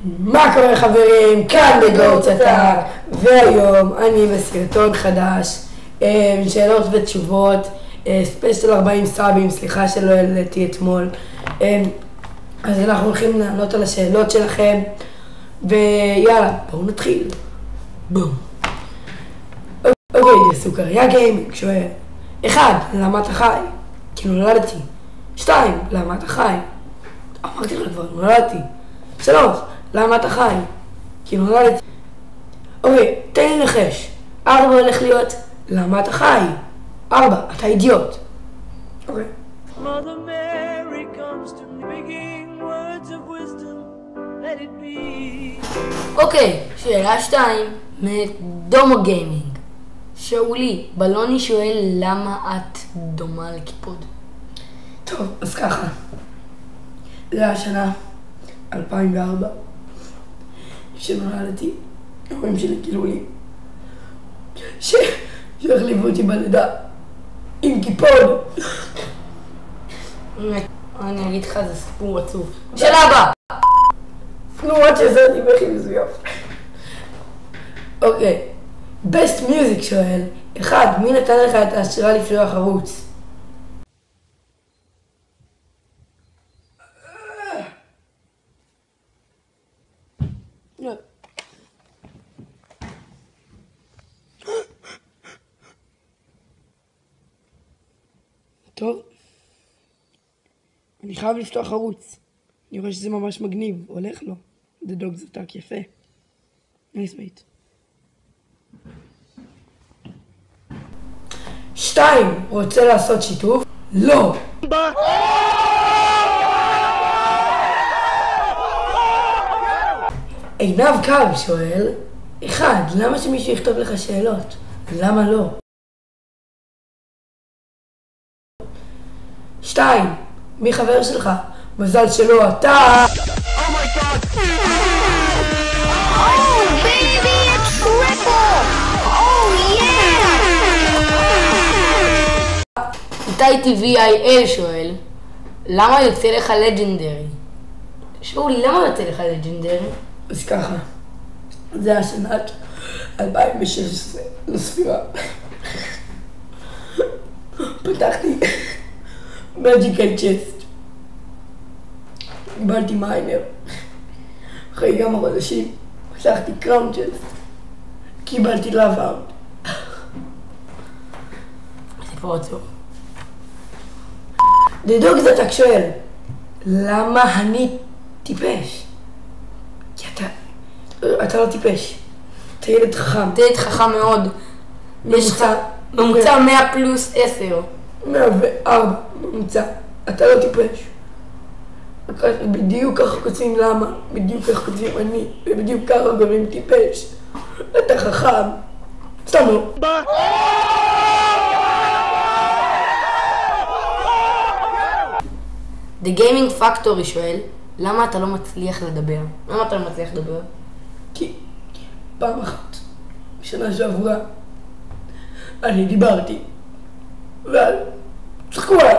מה קורה חברים? כאן בגוטס אטאק, והיום אני בסרטון חדש, שאלות ותשובות, ספיישל 40 סאבים, סליחה שלא העליתי אתמול. אז אנחנו הולכים לענות על השאלות שלכם, ויאללה, בואו נתחיל. בום. אוקיי, סוכריה גיימינג שואל: 1. למה אתה חי? כי נולדתי. 2. למה אתה חי? אמרתי לך כבר, נולדתי. 3. למה אתה חי? כי נולדתי. אוקיי, תן לי נחש. 4 הולך להיות למה אתה חי? 4, אתה אידיוט. אוקיי. Mother Mary comes to me speaking words of wisdom, let it be. אוקיי, שאלה 2 מדומו גיימינג. שאולי, בלוני שואל למה את דומה לקיפוד. טוב, אז ככה. זה השנה 2004 שנולדתי. ההורים שלי גילו לי שהחליפו אותי בלידה עם קיפוד. אני אגיד לך, זה סיפור עצוב. שאלה הבאה! למרות שזה אני בכי מזויף. אוקיי, בסט מיוזיק שואל: 1. מי נתן לך את ההשראה לפתוח ערוץ? טוב, אני חייב לפתוח ערוץ. אני רואה שזה ממש מגניב, הולך לו. The Dogs Attack יפה. נייס מייט. 2. רוצה לעשות שיתוף? לא! עינב קו שואל: 1. למה שמישהו יכתוב לך שאלות? למה לא? 2. מי חבר שלך? מזל שלא אתה. איתי TVIL שואל למה יוצא לך לג'נדרי? שאולי, למה יוצא לך לג'נדרי? אז ככה, זה השנת 2016 לספירה. פתחתי מג'יקל צ'סט, קיבלתי מיינר. אחרי כמה חודשים פתחתי קראון צ'סט, קיבלתי לאב-אאוט. סיפור עצוב. The Dogs Attack שואל: למה אני טיפש? כי אתה לא טיפש, אתה ילד חכם. אתה ילד חכם מאוד. יש לך ממוצע 100 פלוס 10. 104 ממוצע. אתה לא טיפש. בדיוק ככה כותבים למה, בדיוק ככה כותבים אני, ובדיוק ככה גורמים טיפש. אתה חכם. סתם לא. The Gaming Factory שואל למה אתה לא מצליח לדבר? למה אתה לא מצליח לדבר? כי פעם אחת, בשנה שעברה, אני דיברתי, צחקו עליי.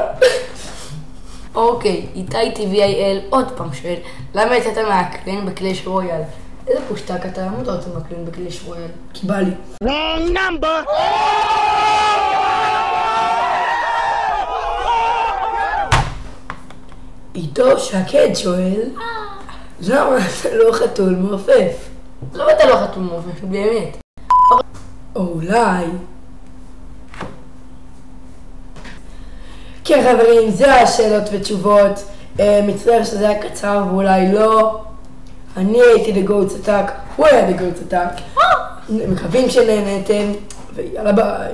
אוקיי, איתי TVIL עוד פעם שואל למה יצאת מהקלן בקלאש רויאל? איזה פושטק אתה? למה אתה רוצה מהקלן בקלאש רויאל? כי בא לי. Wrong number! איתו שקד שואל: למה אתה לא חתול מעופף? למה אתה לא חתום מעופף? באמת. או אולי... כן חברים, זה השאלות ותשובות. מצטער שזה היה קצר ואולי לא. אני הייתי The Goats Attack, הוא היה The Goats Attack. מקווים שנהנתם, ויאללה ביי.